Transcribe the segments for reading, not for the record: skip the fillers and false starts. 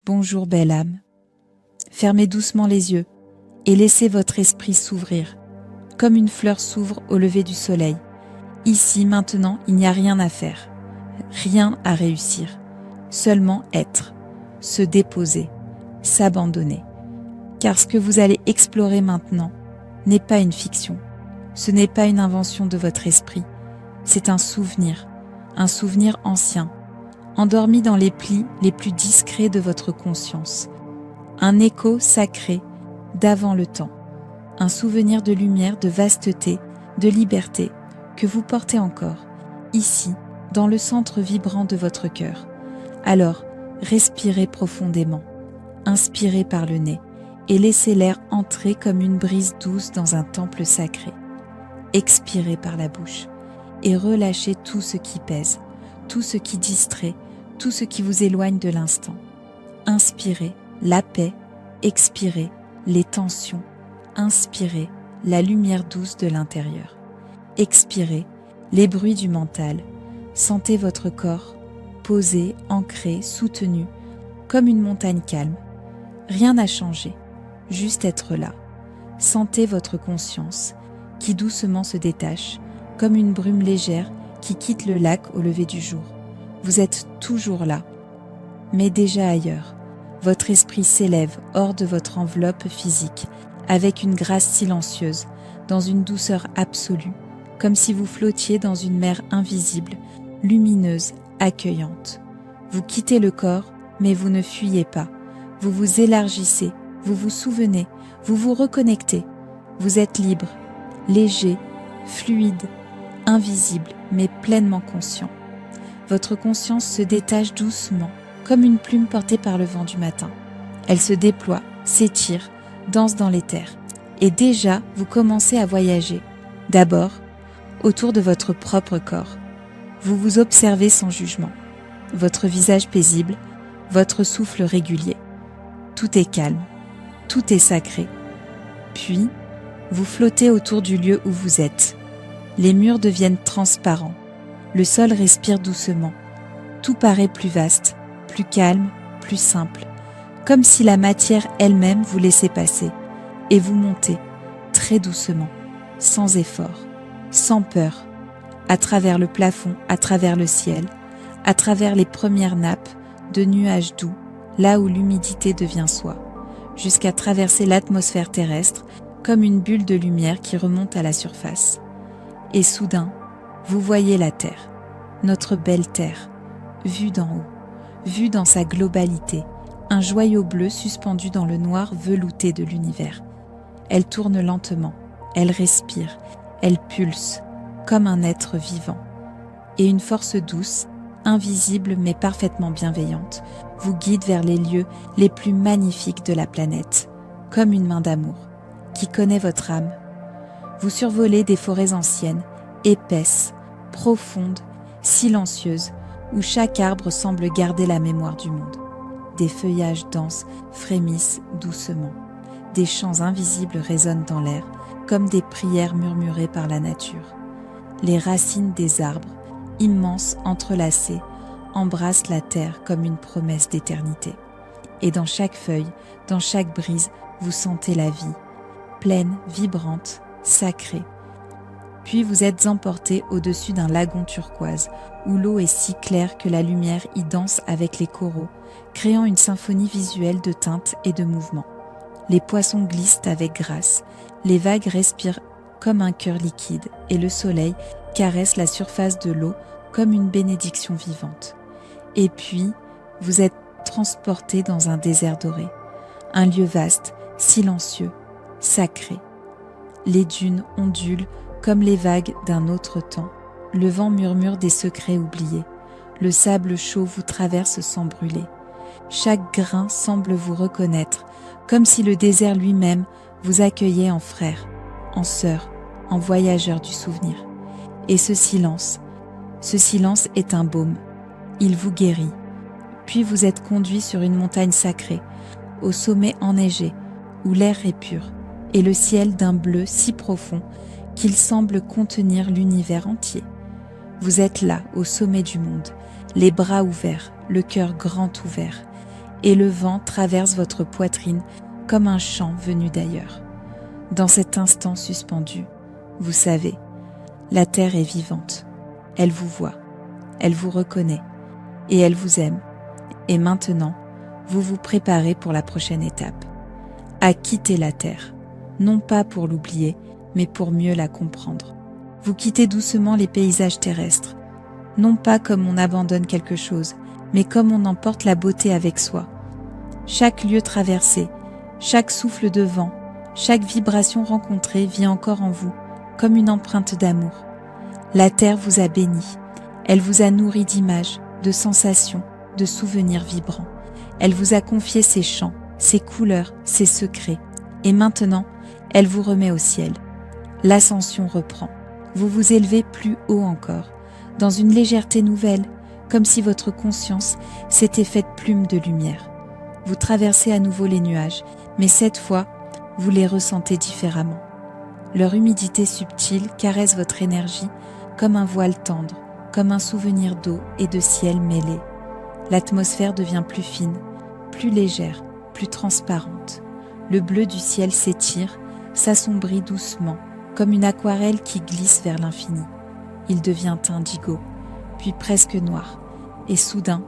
Bonjour belle âme. Fermez doucement les yeux et laissez votre esprit s'ouvrir, comme une fleur s'ouvre au lever du soleil. Ici, maintenant, il n'y a rien à faire, rien à réussir, seulement être, se déposer, s'abandonner. Car ce que vous allez explorer maintenant n'est pas une fiction, ce n'est pas une invention de votre esprit, c'est un souvenir ancien, endormi dans les plis les plus discrets de votre conscience, un écho sacré d'avant le temps, un souvenir de lumière, de vasteté, de liberté que vous portez encore, ici, dans le centre vibrant de votre cœur. Alors, respirez profondément, inspirez par le nez et laissez l'air entrer comme une brise douce dans un temple sacré. Expirez par la bouche et relâchez tout ce qui pèse, tout ce qui distrait, tout ce qui vous éloigne de l'instant. Inspirez la paix, expirez les tensions, inspirez la lumière douce de l'intérieur. Expirez les bruits du mental. Sentez votre corps posé, ancré, soutenu, comme une montagne calme. Rien n'a changé, juste être là. Sentez votre conscience qui doucement se détache, comme une brume légère qui quitte le lac au lever du jour. Vous êtes toujours là, mais déjà ailleurs. Votre esprit s'élève hors de votre enveloppe physique, avec une grâce silencieuse, dans une douceur absolue, comme si vous flottiez dans une mer invisible, lumineuse, accueillante. Vous quittez le corps, mais vous ne fuyez pas. Vous vous élargissez, vous vous souvenez, vous vous reconnectez. Vous êtes libre, léger, fluide, invisible, mais pleinement conscient. Votre conscience se détache doucement, comme une plume portée par le vent du matin. Elle se déploie, s'étire, danse dans l'éther. Et déjà, vous commencez à voyager. D'abord, autour de votre propre corps. Vous vous observez sans jugement. Votre visage paisible, votre souffle régulier. Tout est calme, tout est sacré. Puis, vous flottez autour du lieu où vous êtes. Les murs deviennent transparents. Le sol respire doucement. Tout paraît plus vaste, plus calme, plus simple. Comme si la matière elle-même vous laissait passer. Et vous montez, très doucement, sans effort, sans peur, à travers le plafond, à travers le ciel, à travers les premières nappes de nuages doux, là où l'humidité devient soie, jusqu'à traverser l'atmosphère terrestre comme une bulle de lumière qui remonte à la surface. Et soudain, vous voyez la Terre, notre belle Terre, vue d'en haut, vue dans sa globalité, un joyau bleu suspendu dans le noir velouté de l'univers. Elle tourne lentement, elle respire, elle pulse, comme un être vivant. Et une force douce, invisible mais parfaitement bienveillante, vous guide vers les lieux les plus magnifiques de la planète, comme une main d'amour, qui connaît votre âme. Vous survolez des forêts anciennes, épaisses, profondes, silencieuses, où chaque arbre semble garder la mémoire du monde. Des feuillages denses frémissent doucement. Des chants invisibles résonnent dans l'air, comme des prières murmurées par la nature. Les racines des arbres, immenses entrelacées, embrassent la terre comme une promesse d'éternité. Et dans chaque feuille, dans chaque brise, vous sentez la vie, pleine, vibrante, sacrée. Puis vous êtes emporté au-dessus d'un lagon turquoise, où l'eau est si claire que la lumière y danse avec les coraux, créant une symphonie visuelle de teintes et de mouvements. Les poissons glissent avec grâce, les vagues respirent comme un cœur liquide et le soleil caresse la surface de l'eau comme une bénédiction vivante. Et puis, vous êtes transporté dans un désert doré, un lieu vaste, silencieux, sacré. Les dunes ondulent comme les vagues d'un autre temps. Le vent murmure des secrets oubliés. Le sable chaud vous traverse sans brûler. Chaque grain semble vous reconnaître, comme si le désert lui-même vous accueillait en frère, en sœur, en voyageur du souvenir. Et ce silence est un baume. Il vous guérit. Puis vous êtes conduit sur une montagne sacrée, au sommet enneigé, où l'air est pur, et le ciel d'un bleu si profond qu'il semble contenir l'univers entier. Vous êtes là, au sommet du monde, les bras ouverts, le cœur grand ouvert, et le vent traverse votre poitrine comme un chant venu d'ailleurs. Dans cet instant suspendu, vous savez, la terre est vivante. Elle vous voit, elle vous reconnaît et elle vous aime. Et maintenant, vous vous préparez pour la prochaine étape. À quitter la terre, non pas pour l'oublier, mais pour mieux la comprendre. Vous quittez doucement les paysages terrestres, non pas comme on abandonne quelque chose, mais comme on emporte la beauté avec soi. Chaque lieu traversé, chaque souffle de vent, chaque vibration rencontrée vit encore en vous, comme une empreinte d'amour. La terre vous a béni, elle vous a nourri d'images, de sensations, de souvenirs vibrants. Elle vous a confié ses chants, ses couleurs, ses secrets. Et maintenant, elle vous remet au ciel. L'ascension reprend. Vous vous élevez plus haut encore, dans une légèreté nouvelle, comme si votre conscience s'était faite plume de lumière. Vous traversez à nouveau les nuages, mais cette fois, vous les ressentez différemment. Leur humidité subtile caresse votre énergie comme un voile tendre, comme un souvenir d'eau et de ciel mêlés. L'atmosphère devient plus fine, plus légère, plus transparente. Le bleu du ciel s'étire, s'assombrit doucement, comme une aquarelle qui glisse vers l'infini. Il devient indigo, puis presque noir, et soudain,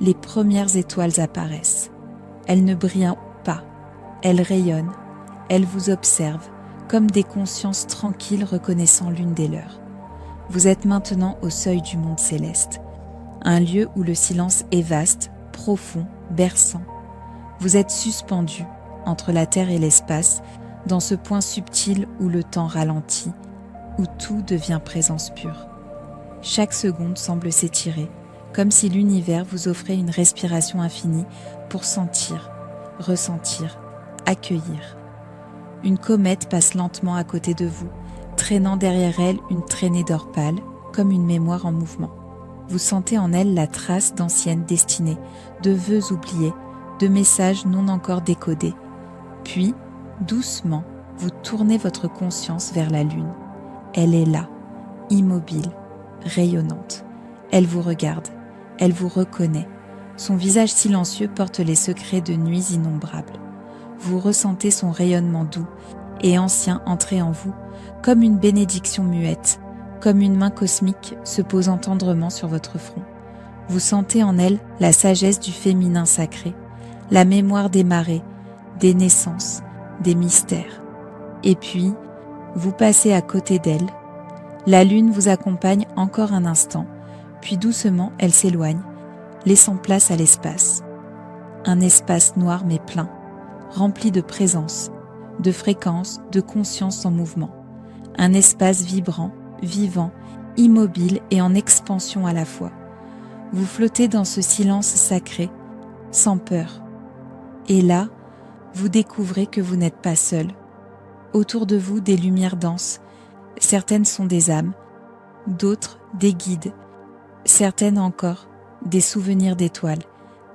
les premières étoiles apparaissent. Elles ne brillent pas, elles rayonnent, elles vous observent, comme des consciences tranquilles reconnaissant l'une des leurs. Vous êtes maintenant au seuil du monde céleste, un lieu où le silence est vaste, profond, berçant. Vous êtes suspendu entre la terre et l'espace, dans ce point subtil où le temps ralentit, où tout devient présence pure. Chaque seconde semble s'étirer, comme si l'univers vous offrait une respiration infinie pour sentir, ressentir, accueillir. Une comète passe lentement à côté de vous, traînant derrière elle une traînée d'or pâle, comme une mémoire en mouvement. Vous sentez en elle la trace d'anciennes destinées, de vœux oubliés, de messages non encore décodés. Puis, doucement, vous tournez votre conscience vers la lune. Elle est là, immobile, rayonnante. Elle vous regarde, elle vous reconnaît. Son visage silencieux porte les secrets de nuits innombrables. Vous ressentez son rayonnement doux et ancien entrer en vous, comme une bénédiction muette, comme une main cosmique se posant tendrement sur votre front. Vous sentez en elle la sagesse du féminin sacré, la mémoire des marées, des naissances, des mystères. Et puis, vous passez à côté d'elle. La lune vous accompagne encore un instant, puis doucement elle s'éloigne, laissant place à l'espace. Un espace noir mais plein, rempli de présence, de fréquences, de conscience en mouvement. Un espace vibrant, vivant, immobile et en expansion à la fois. Vous flottez dans ce silence sacré, sans peur. Et là, vous découvrez que vous n'êtes pas seul. Autour de vous, des lumières dansent. Certaines sont des âmes, d'autres des guides, certaines encore des souvenirs d'étoiles,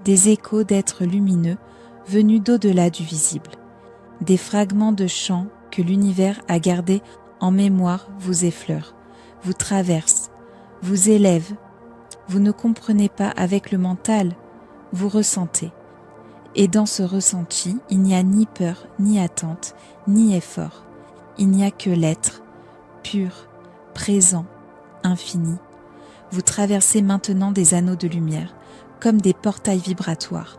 des échos d'êtres lumineux venus d'au-delà du visible. Des fragments de chants que l'univers a gardés en mémoire vous effleurent, vous traversent, vous élèvent. Vous ne comprenez pas avec le mental, vous ressentez. Et dans ce ressenti, il n'y a ni peur, ni attente, ni effort. Il n'y a que l'être, pur, présent, infini. Vous traversez maintenant des anneaux de lumière, comme des portails vibratoires.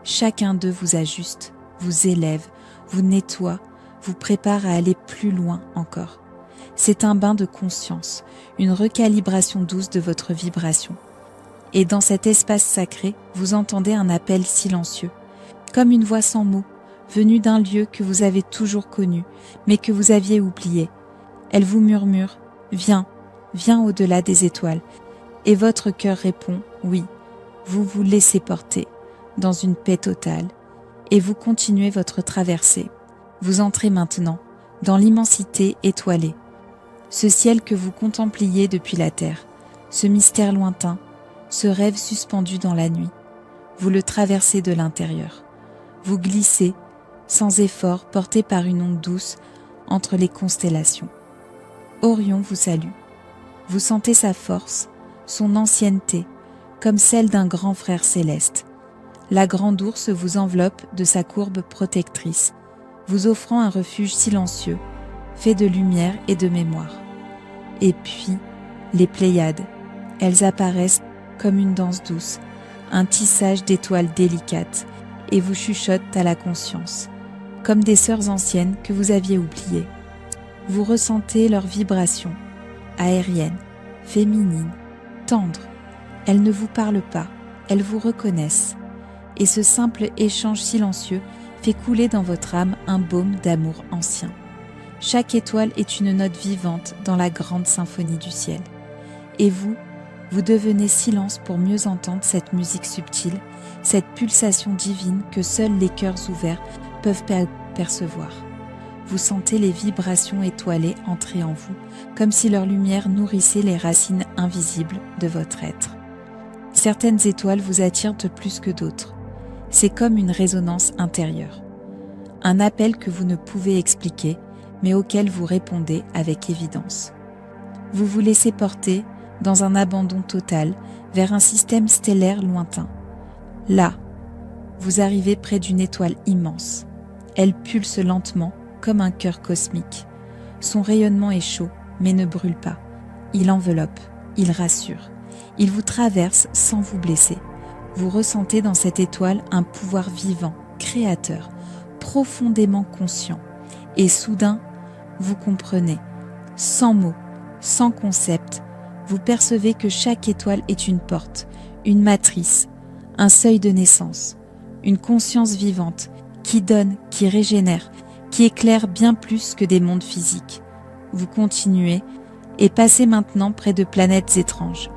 Chacun d'eux vous ajuste, vous élève, vous nettoie, vous prépare à aller plus loin encore. C'est un bain de conscience, une recalibration douce de votre vibration. Et dans cet espace sacré, vous entendez un appel silencieux, comme une voix sans mots, venue d'un lieu que vous avez toujours connu, mais que vous aviez oublié. Elle vous murmure « Viens, viens au-delà des étoiles ». Et votre cœur répond « Oui ». Vous vous laissez porter dans une paix totale et vous continuez votre traversée. Vous entrez maintenant dans l'immensité étoilée. Ce ciel que vous contempliez depuis la terre, ce mystère lointain, ce rêve suspendu dans la nuit. Vous le traversez de l'intérieur. Vous glissez, sans effort, porté par une onde douce, entre les constellations. Orion vous salue. Vous sentez sa force, son ancienneté, comme celle d'un grand frère céleste. la grande ourse vous enveloppe de sa courbe protectrice, vous offrant un refuge silencieux, fait de lumière et de mémoire. Et puis, les Pléiades, elles apparaissent comme une danse douce, un tissage d'étoiles délicates, et vous chuchotent à la conscience, comme des sœurs anciennes que vous aviez oubliées. Vous ressentez leurs vibrations, aériennes, féminines, tendres. Elles ne vous parlent pas, elles vous reconnaissent. Et ce simple échange silencieux fait couler dans votre âme un baume d'amour ancien. Chaque étoile est une note vivante dans la grande symphonie du ciel. Et vous devenez silence pour mieux entendre cette musique subtile, cette pulsation divine que seuls les cœurs ouverts peuvent percevoir. Vous sentez les vibrations étoilées entrer en vous, comme si leur lumière nourrissait les racines invisibles de votre être. Certaines étoiles vous attirent plus que d'autres. C'est comme une résonance intérieure. Un appel que vous ne pouvez expliquer, mais auquel vous répondez avec évidence. Vous vous laissez porter dans un abandon total vers un système stellaire lointain. Là, vous arrivez près d'une étoile immense. Elle pulse lentement comme un cœur cosmique. Son rayonnement est chaud, mais ne brûle pas. Il enveloppe, il rassure. Il vous traverse sans vous blesser. Vous ressentez dans cette étoile un pouvoir vivant, créateur, profondément conscient. Et soudain, vous comprenez, sans mots, sans concept, vous percevez que chaque étoile est une porte, une matrice, un seuil de naissance, une conscience vivante qui donne, qui régénère, qui éclaire bien plus que des mondes physiques. Vous continuez et passez maintenant près de planètes étranges.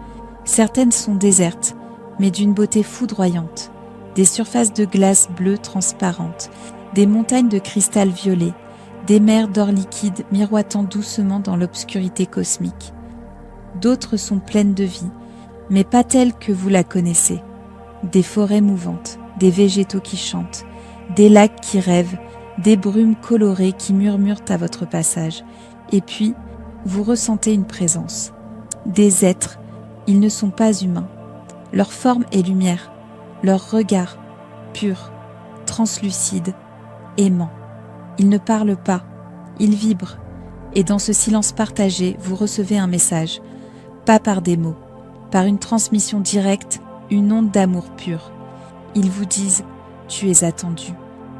Certaines sont désertes, mais d'une beauté foudroyante, des surfaces de glace bleue transparentes, des montagnes de cristal violet, des mers d'or liquide miroitant doucement dans l'obscurité cosmique. D'autres sont pleines de vie, mais pas telles que vous la connaissez. Des forêts mouvantes, des végétaux qui chantent, des lacs qui rêvent, des brumes colorées qui murmurent à votre passage. Et puis, vous ressentez une présence. Des êtres, ils ne sont pas humains. Leur forme est lumière, leur regard, pur, translucide, aimant. Ils ne parlent pas, ils vibrent. Et dans ce silence partagé, vous recevez un message, pas par des mots, par une transmission directe, une onde d'amour pur. Ils vous disent « Tu es attendu,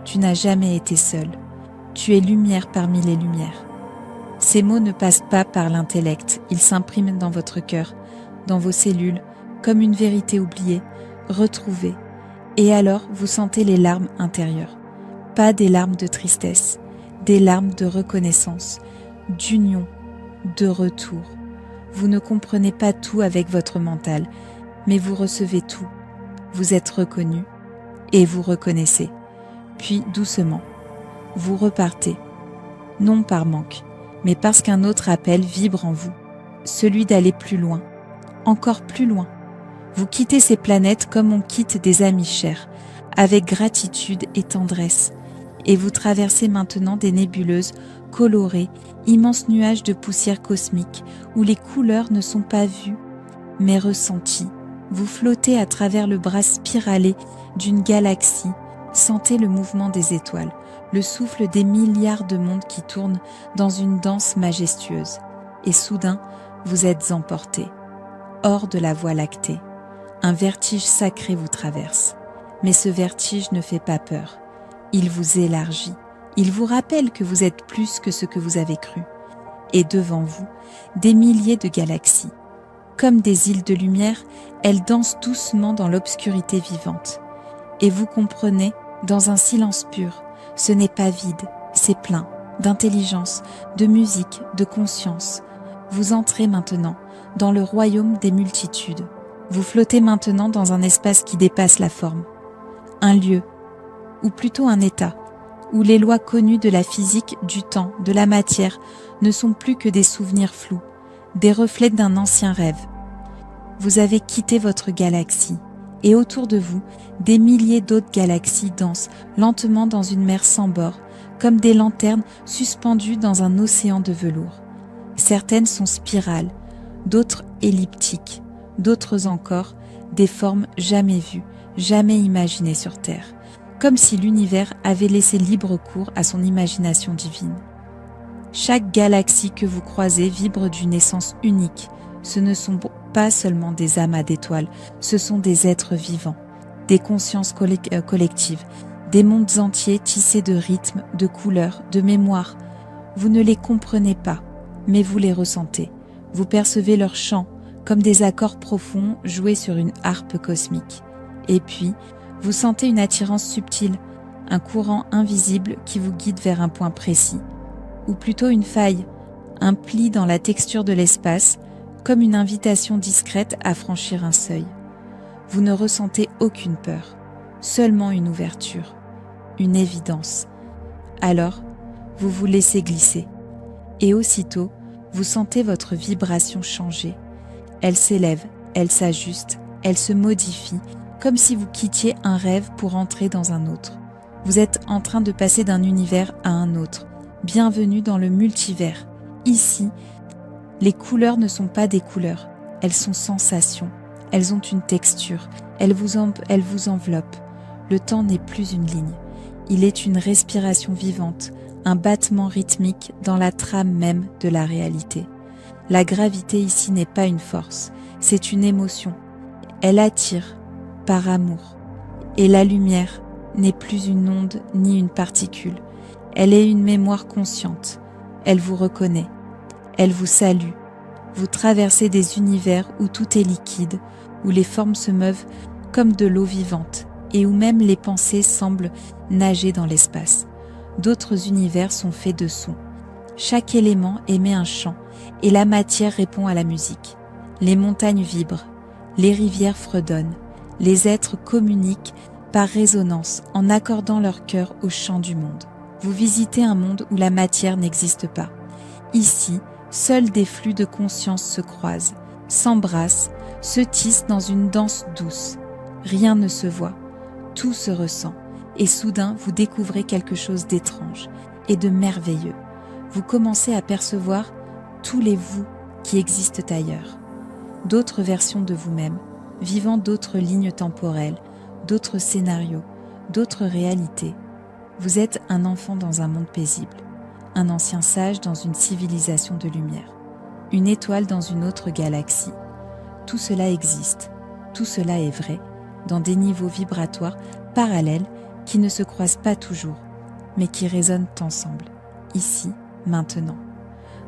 tu n'as jamais été seul, tu es lumière parmi les lumières ». Ces mots ne passent pas par l'intellect, ils s'impriment dans votre cœur, dans vos cellules, comme une vérité oubliée, retrouvée. Et alors, vous sentez les larmes intérieures. Pas des larmes de tristesse, des larmes de reconnaissance, d'union, de retour. Vous ne comprenez pas tout avec votre mental, mais vous recevez tout. Vous êtes reconnu et vous reconnaissez. Puis, doucement, vous repartez, non par manque, mais parce qu'un autre appel vibre en vous, celui d'aller plus loin, encore plus loin. Vous quittez ces planètes comme on quitte des amis chers, avec gratitude et tendresse, et vous traversez maintenant des nébuleuses colorées, immenses nuages de poussière cosmique, où les couleurs ne sont pas vues, mais ressenties. Vous flottez à travers le bras spiralé d'une galaxie, sentez le mouvement des étoiles, le souffle des milliards de mondes qui tournent dans une danse majestueuse. Et soudain, vous êtes emporté, hors de la Voie lactée. Un vertige sacré vous traverse. Mais ce vertige ne fait pas peur. Il vous élargit. Il vous rappelle que vous êtes plus que ce que vous avez cru. Et devant vous, des milliers de galaxies. Comme des îles de lumière, elles dansent doucement dans l'obscurité vivante. Et vous comprenez, dans un silence pur, ce n'est pas vide, c'est plein d'intelligence, de musique, de conscience. Vous entrez maintenant dans le royaume des multitudes. Vous flottez maintenant dans un espace qui dépasse la forme. Un lieu, ou plutôt un état, où les lois connues de la physique, du temps, de la matière ne sont plus que des souvenirs flous, des reflets d'un ancien rêve. Vous avez quitté votre galaxie, et autour de vous, des milliers d'autres galaxies dansent lentement dans une mer sans bord, comme des lanternes suspendues dans un océan de velours. Certaines sont spirales, d'autres elliptiques, d'autres encore des formes jamais vues, jamais imaginé sur Terre, comme si l'univers avait laissé libre cours à son imagination divine. Chaque galaxie que vous croisez vibre d'une essence unique. Ce ne sont pas seulement des amas d'étoiles, ce sont des êtres vivants, des consciences collectives, des mondes entiers tissés de rythmes, de couleurs, de mémoires. Vous ne les comprenez pas, mais vous les ressentez. Vous percevez leurs chants comme des accords profonds joués sur une harpe cosmique. Et puis, vous sentez une attirance subtile, un courant invisible qui vous guide vers un point précis, ou plutôt une faille, un pli dans la texture de l'espace, comme une invitation discrète à franchir un seuil. Vous ne ressentez aucune peur, seulement une ouverture, une évidence. Alors, vous vous laissez glisser, et aussitôt, vous sentez votre vibration changer. Elle s'élève, elle s'ajuste, elle se modifie, comme si vous quittiez un rêve pour entrer dans un autre. Vous êtes en train de passer d'un univers à un autre. Bienvenue dans le multivers. Ici, les couleurs ne sont pas des couleurs, elles sont sensations, elles ont une texture, elles vous enveloppent. Le temps n'est plus une ligne, il est une respiration vivante, un battement rythmique dans la trame même de la réalité. La gravité ici n'est pas une force, c'est une émotion. Elle attire par amour. Et la lumière n'est plus une onde ni une particule. Elle est une mémoire consciente. Elle vous reconnaît. Elle vous salue. Vous traversez des univers où tout est liquide, où les formes se meuvent comme de l'eau vivante et où même les pensées semblent nager dans l'espace. D'autres univers sont faits de sons. Chaque élément émet un chant et la matière répond à la musique. Les montagnes vibrent, les rivières fredonnent, les êtres communiquent par résonance en accordant leur cœur au chant du monde. Vous visitez un monde où la matière n'existe pas. Ici, seuls des flux de conscience se croisent, s'embrassent, se tissent dans une danse douce. Rien ne se voit, tout se ressent, et soudain vous découvrez quelque chose d'étrange et de merveilleux. Vous commencez à percevoir tous les vous qui existent ailleurs. D'autres versions de vous-même, vivant d'autres lignes temporelles, d'autres scénarios, d'autres réalités. Vous êtes un enfant dans un monde paisible, un ancien sage dans une civilisation de lumière, une étoile dans une autre galaxie. Tout cela existe, tout cela est vrai, dans des niveaux vibratoires parallèles qui ne se croisent pas toujours, mais qui résonnent ensemble, ici, maintenant.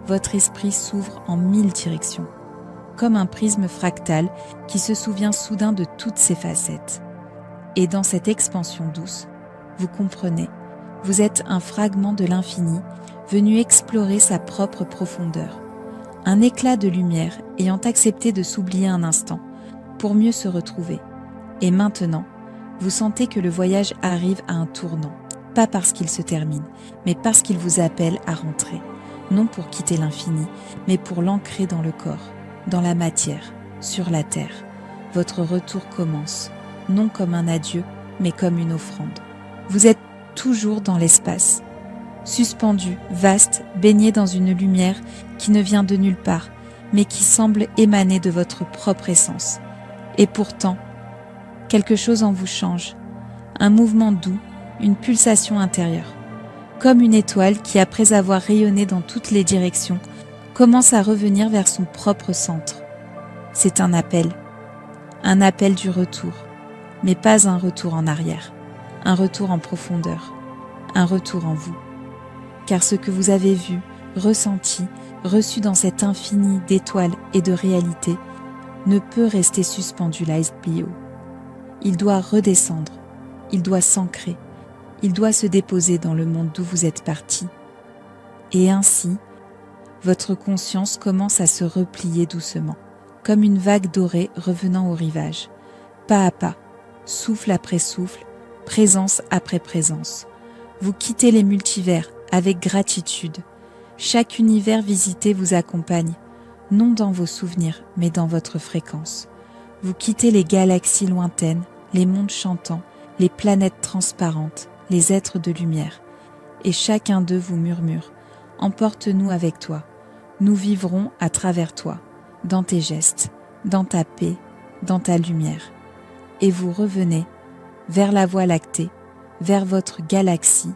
Votre esprit s'ouvre en 1000 directions, comme un prisme fractal qui se souvient soudain de toutes ses facettes. Et dans cette expansion douce, vous comprenez, vous êtes un fragment de l'infini venu explorer sa propre profondeur, un éclat de lumière ayant accepté de s'oublier un instant pour mieux se retrouver. Et maintenant, vous sentez que le voyage arrive à un tournant, pas parce qu'il se termine, mais parce qu'il vous appelle à rentrer, non pour quitter l'infini, mais pour l'ancrer dans le corps, dans la matière, sur la terre. Votre retour commence, non comme un adieu, mais comme une offrande. Vous êtes toujours dans l'espace, suspendu, vaste, baigné dans une lumière qui ne vient de nulle part, mais qui semble émaner de votre propre essence. Et pourtant, quelque chose en vous change, un mouvement doux, une pulsation intérieure, comme une étoile qui, après avoir rayonné dans toutes les directions, commence à revenir vers son propre centre. C'est un appel du retour, mais pas un retour en arrière, un retour en profondeur, un retour en vous. Car ce que vous avez vu, ressenti, reçu dans cet infini d'étoiles et de réalités, ne peut rester suspendu là plus haut. Il doit redescendre, il doit s'ancrer, il doit se déposer dans le monde d'où vous êtes parti. Et ainsi, votre conscience commence à se replier doucement, comme une vague dorée revenant au rivage, pas à pas, souffle après souffle, présence après présence. Vous quittez les multivers avec gratitude. Chaque univers visité vous accompagne, non dans vos souvenirs, mais dans votre fréquence. Vous quittez les galaxies lointaines, les mondes chantants, les planètes transparentes, les êtres de lumière. Et chacun d'eux vous murmure « Emporte-nous avec toi, nous vivrons à travers toi, dans tes gestes, dans ta paix, dans ta lumière. » Et vous revenez vers la Voie lactée, vers votre galaxie,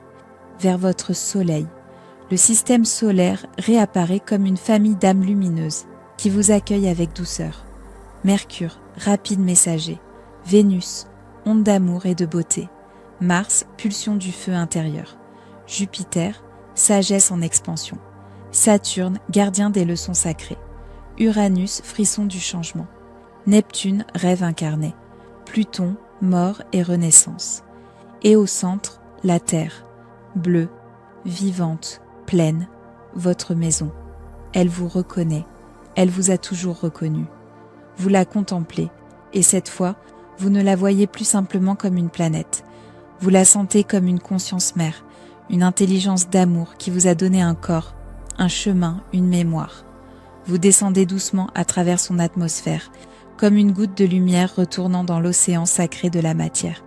vers votre soleil. Le système solaire réapparaît comme une famille d'âmes lumineuses qui vous accueille avec douceur. Mercure, rapide messager. Vénus, onde d'amour et de beauté. Mars, pulsion du feu intérieur. Jupiter, sagesse en expansion. Saturne, gardien des leçons sacrées. Uranus, frisson du changement. Neptune, rêve incarné. Pluton, mort et renaissance. Et au centre, la Terre, bleue, vivante, pleine, votre maison. Elle vous reconnaît, elle vous a toujours reconnu. Vous la contemplez, et cette fois, vous ne la voyez plus simplement comme une planète. Vous la sentez comme une conscience mère, une intelligence d'amour qui vous a donné un corps, un chemin, une mémoire. Vous descendez doucement à travers son atmosphère, comme une goutte de lumière retournant dans l'océan sacré de la matière.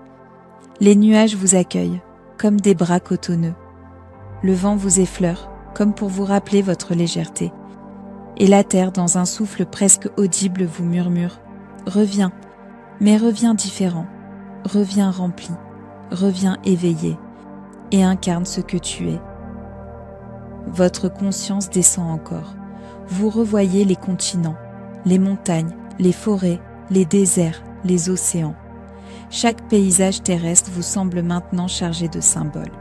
Les nuages vous accueillent, comme des bras cotonneux. Le vent vous effleure, comme pour vous rappeler votre légèreté. Et la terre, dans un souffle presque audible, vous murmure « Reviens, mais reviens différent, reviens rempli, reviens éveillé, et incarne ce que tu es. » Votre conscience descend encore. Vous revoyez les continents, les montagnes, les forêts, les déserts, les océans. Chaque paysage terrestre vous semble maintenant chargé de symboles,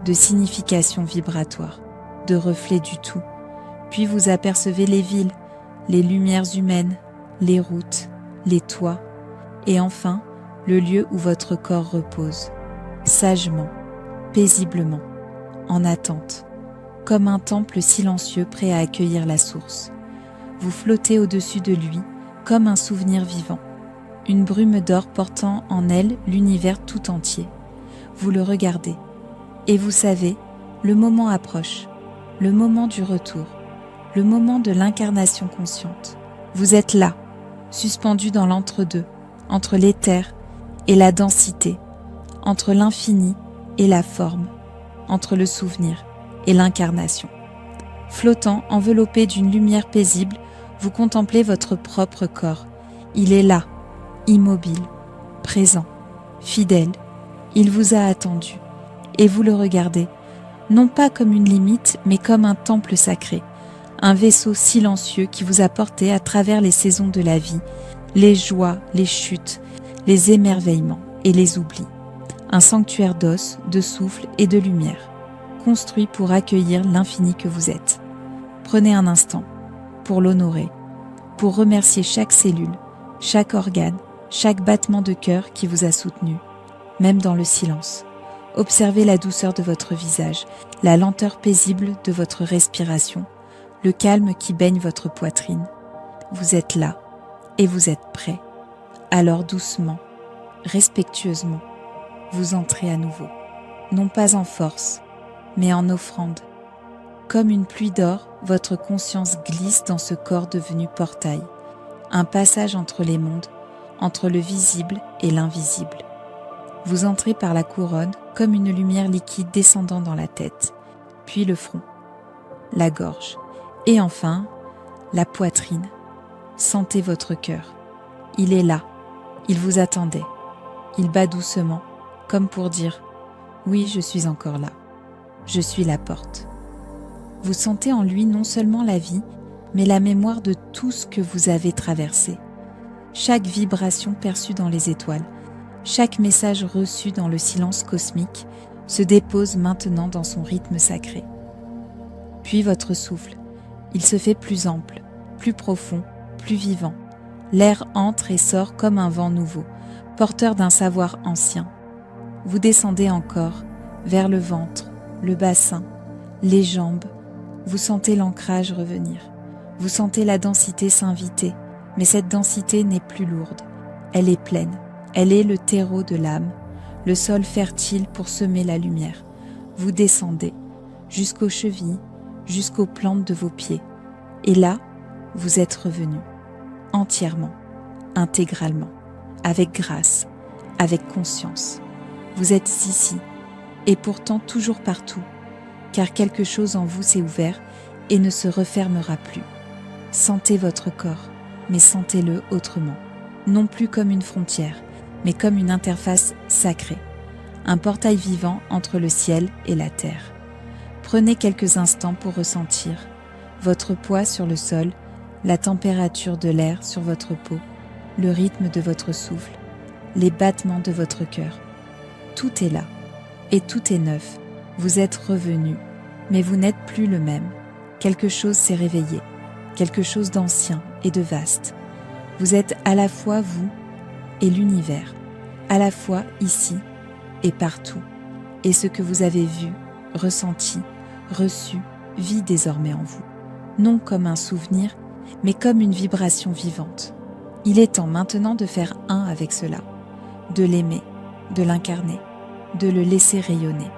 de significations vibratoires, de reflets du tout. Puis vous apercevez les villes, les lumières humaines, les routes, les toits, et enfin le lieu où votre corps repose, sagement, paisiblement, en attente, comme un temple silencieux prêt à accueillir la source. Vous flottez au-dessus de lui, comme un souvenir vivant, une brume d'or portant en elle l'univers tout entier. Vous le regardez, et vous savez, le moment approche, le moment du retour, le moment de l'incarnation consciente. Vous êtes là, suspendu dans l'entre-deux, entre l'éther et la densité, entre l'infini et la forme, entre le souvenir et l'incarnation. Flottant, enveloppé d'une lumière paisible, vous contemplez votre propre corps. Il est là, immobile, présent, fidèle. Il vous a attendu, et vous le regardez, non pas comme une limite, mais comme un temple sacré, un vaisseau silencieux qui vous a porté à travers les saisons de la vie, les joies, les chutes, les émerveillements et les oublis. Un sanctuaire d'os, de souffle et de lumière, construit pour accueillir l'infini que vous êtes. Prenez un instant pour l'honorer, pour remercier chaque cellule, chaque organe, chaque battement de cœur qui vous a soutenu, même dans le silence. Observez la douceur de votre visage, la lenteur paisible de votre respiration, le calme qui baigne votre poitrine. Vous êtes là et vous êtes prêt. Alors doucement, respectueusement, vous entrez à nouveau, non pas en force, mais en offrande. Comme une pluie d'or, votre conscience glisse dans ce corps devenu portail, un passage entre les mondes, entre le visible et l'invisible. Vous entrez par la couronne comme une lumière liquide descendant dans la tête, puis le front, la gorge, et enfin la poitrine. Sentez votre cœur. Il est là, il vous attendait. Il bat doucement, comme pour dire « Oui, je suis encore là. Je suis la porte. » Vous sentez en lui non seulement la vie, mais la mémoire de tout ce que vous avez traversé. Chaque vibration perçue dans les étoiles, chaque message reçu dans le silence cosmique se dépose maintenant dans son rythme sacré. Puis votre souffle, il se fait plus ample, plus profond, plus vivant. L'air entre et sort comme un vent nouveau, porteur d'un savoir ancien. Vous descendez encore, vers le ventre, le bassin, les jambes. Vous sentez l'ancrage revenir. Vous sentez la densité s'inviter, mais cette densité n'est plus lourde. Elle est pleine. Elle est le terreau de l'âme, le sol fertile pour semer la lumière. Vous descendez, jusqu'aux chevilles, jusqu'aux plantes de vos pieds. Et là, vous êtes revenu, entièrement, intégralement, avec grâce, avec conscience. Vous êtes ici, et pourtant toujours partout, car quelque chose en vous s'est ouvert et ne se refermera plus. Sentez votre corps, mais sentez-le autrement, non plus comme une frontière, mais comme une interface sacrée, un portail vivant entre le ciel et la terre. Prenez quelques instants pour ressentir votre poids sur le sol, la température de l'air sur votre peau, le rythme de votre souffle, les battements de votre cœur. Tout est là, et tout est neuf. Vous êtes revenu, mais vous n'êtes plus le même. Quelque chose s'est réveillé, quelque chose d'ancien et de vaste. Vous êtes à la fois vous et l'univers, à la fois ici et partout. Et ce que vous avez vu, ressenti, reçu, vit désormais en vous. Non comme un souvenir, mais comme une vibration vivante. Il est temps maintenant de faire un avec cela, de l'aimer, de l'incarner, de le laisser rayonner.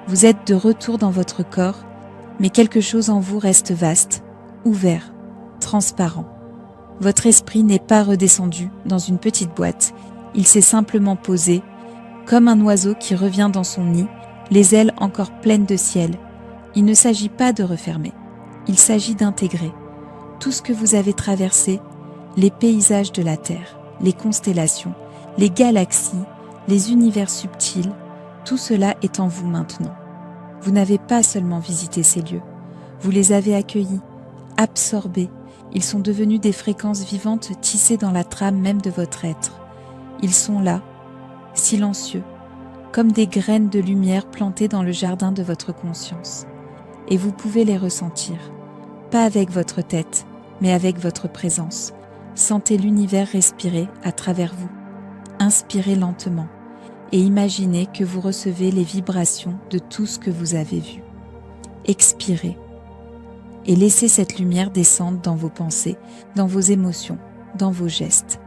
Vous êtes de retour dans votre corps, mais quelque chose en vous reste vaste, ouvert, transparent. Votre esprit n'est pas redescendu dans une petite boîte, il s'est simplement posé, comme un oiseau qui revient dans son nid, les ailes encore pleines de ciel. Il ne s'agit pas de refermer, il s'agit d'intégrer tout ce que vous avez traversé, les paysages de la Terre, les constellations, les galaxies, les univers subtils, tout cela est en vous maintenant. Vous n'avez pas seulement visité ces lieux, vous les avez accueillis, absorbés. Ils sont devenus des fréquences vivantes tissées dans la trame même de votre être. Ils sont là, silencieux, comme des graines de lumière plantées dans le jardin de votre conscience. Et vous pouvez les ressentir, pas avec votre tête, mais avec votre présence. Sentez l'univers respirer à travers vous. Inspirez lentement et imaginez que vous recevez les vibrations de tout ce que vous avez vu. Expirez et laissez cette lumière descendre dans vos pensées, dans vos émotions, dans vos gestes.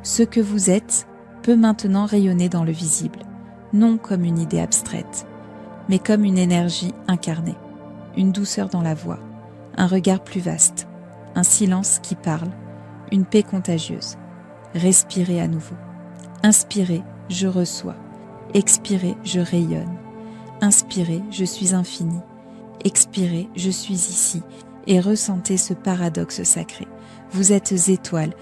Ce que vous êtes peut maintenant rayonner dans le visible, non comme une idée abstraite, mais comme une énergie incarnée, une douceur dans la voix, un regard plus vaste, un silence qui parle, une paix contagieuse. Respirez à nouveau. Inspirez, je reçois. Expirez, je rayonne. Inspirez, je suis infini. Expirez, je suis ici. Et ressentez ce paradoxe sacré. Vous êtes étoile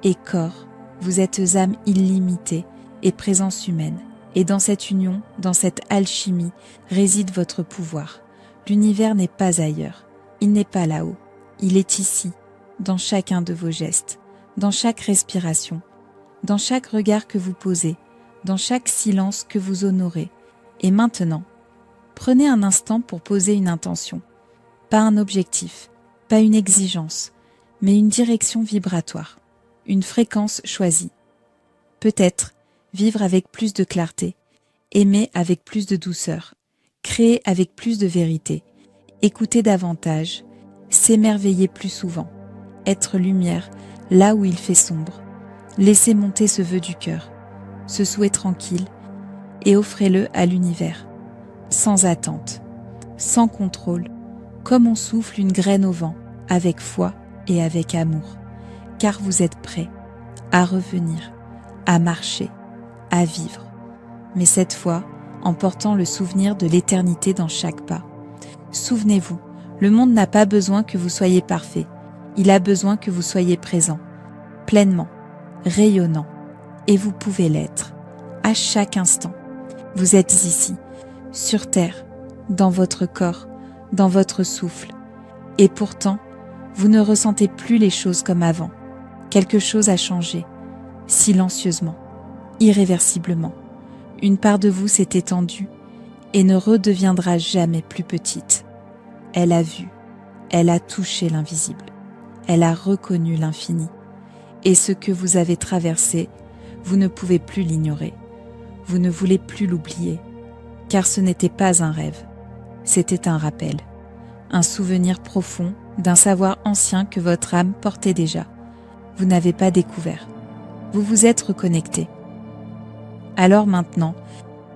et corps. Vous êtes âme illimitée et présence humaine. Et dans cette union, dans cette alchimie, réside votre pouvoir. L'univers n'est pas ailleurs. Il n'est pas là-haut. Il est ici, dans chacun de vos gestes, dans chaque respiration, dans chaque regard que vous posez, dans chaque silence que vous honorez. Et maintenant, prenez un instant pour poser une intention. Pas un objectif, pas une exigence, mais une direction vibratoire, une fréquence choisie. Peut-être vivre avec plus de clarté, aimer avec plus de douceur, créer avec plus de vérité, écouter davantage, s'émerveiller plus souvent, être lumière là où il fait sombre. Laissez monter ce vœu du cœur, ce souhait tranquille, et offrez-le à l'univers, sans attente, sans contrôle, comme on souffle une graine au vent, avec foi et avec amour, car vous êtes prêts à revenir, à marcher, à vivre, mais cette fois en portant le souvenir de l'éternité dans chaque pas. Souvenez-vous, le monde n'a pas besoin que vous soyez parfait, il a besoin que vous soyez présent, pleinement, rayonnant, et vous pouvez l'être, à chaque instant. Vous êtes ici, sur terre, dans votre corps, dans votre souffle, et pourtant, vous ne ressentez plus les choses comme avant. Quelque chose a changé, silencieusement, irréversiblement. Une part de vous s'est étendue et ne redeviendra jamais plus petite. Elle a vu, elle a touché l'invisible, elle a reconnu l'infini. Et ce que vous avez traversé, vous ne pouvez plus l'ignorer. Vous ne voulez plus l'oublier, car ce n'était pas un rêve, c'était un rappel, un souvenir profond d'un savoir ancien que votre âme portait déjà. Vous n'avez pas découvert, vous vous êtes reconnecté. Alors maintenant,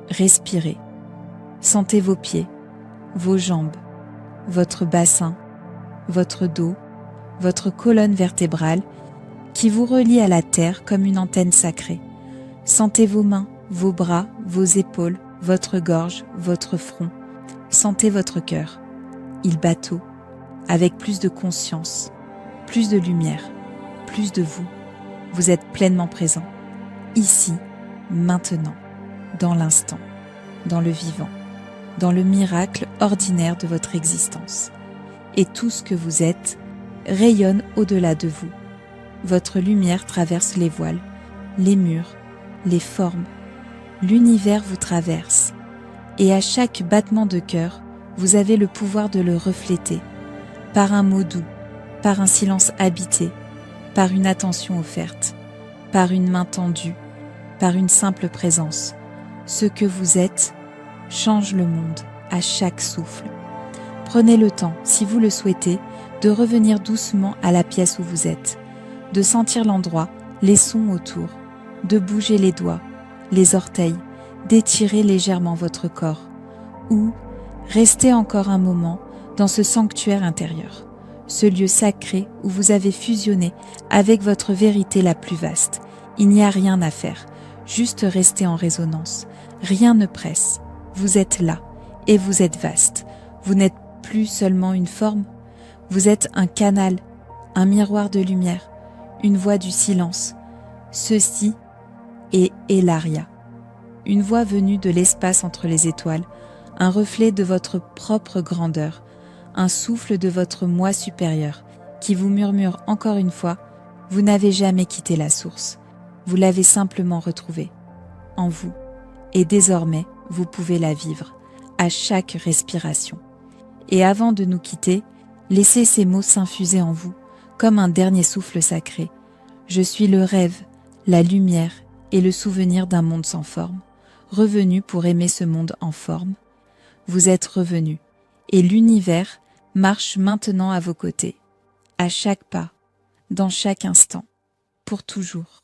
respirez, sentez vos pieds, vos jambes, votre bassin, votre dos, votre colonne vertébrale qui vous relie à la terre comme une antenne sacrée. Sentez vos mains, vos bras, vos épaules, votre gorge, votre front. Sentez votre cœur. Il bat tôt, avec plus de conscience, plus de lumière, plus de vous. Vous êtes pleinement présent, ici maintenant, dans l'instant, dans le vivant, dans le miracle ordinaire de votre existence. Et tout ce que vous êtes rayonne au-delà de vous. Votre lumière traverse les voiles, les murs, les formes. L'univers vous traverse. Et à chaque battement de cœur, vous avez le pouvoir de le refléter, par un mot doux, par un silence habité, par une attention offerte, par une main tendue, par une simple présence. Ce que vous êtes change le monde à chaque souffle. Prenez le temps, si vous le souhaitez, de revenir doucement à la pièce où vous êtes, de sentir l'endroit, les sons autour, de bouger les doigts, les orteils, d'étirer légèrement votre corps, ou restez encore un moment dans ce sanctuaire intérieur, ce lieu sacré où vous avez fusionné avec votre vérité la plus vaste. Il n'y a rien à faire, juste rester en résonance. Rien ne presse. Vous êtes là et vous êtes vaste. Vous n'êtes plus seulement une forme, vous êtes un canal, un miroir de lumière, une voix du silence. Ceci est Elaria, une voix venue de l'espace entre les étoiles, un reflet de votre propre grandeur, un souffle de votre moi supérieur qui vous murmure encore une fois, vous n'avez jamais quitté la source, vous l'avez simplement retrouvée en vous et désormais vous pouvez la vivre à chaque respiration. Et avant de nous quitter, laissez ces mots s'infuser en vous comme un dernier souffle sacré. Je suis le rêve, la lumière et le souvenir d'un monde sans forme, revenu pour aimer ce monde en forme. Vous êtes revenu et l'univers marche maintenant à vos côtés, à chaque pas, dans chaque instant, pour toujours.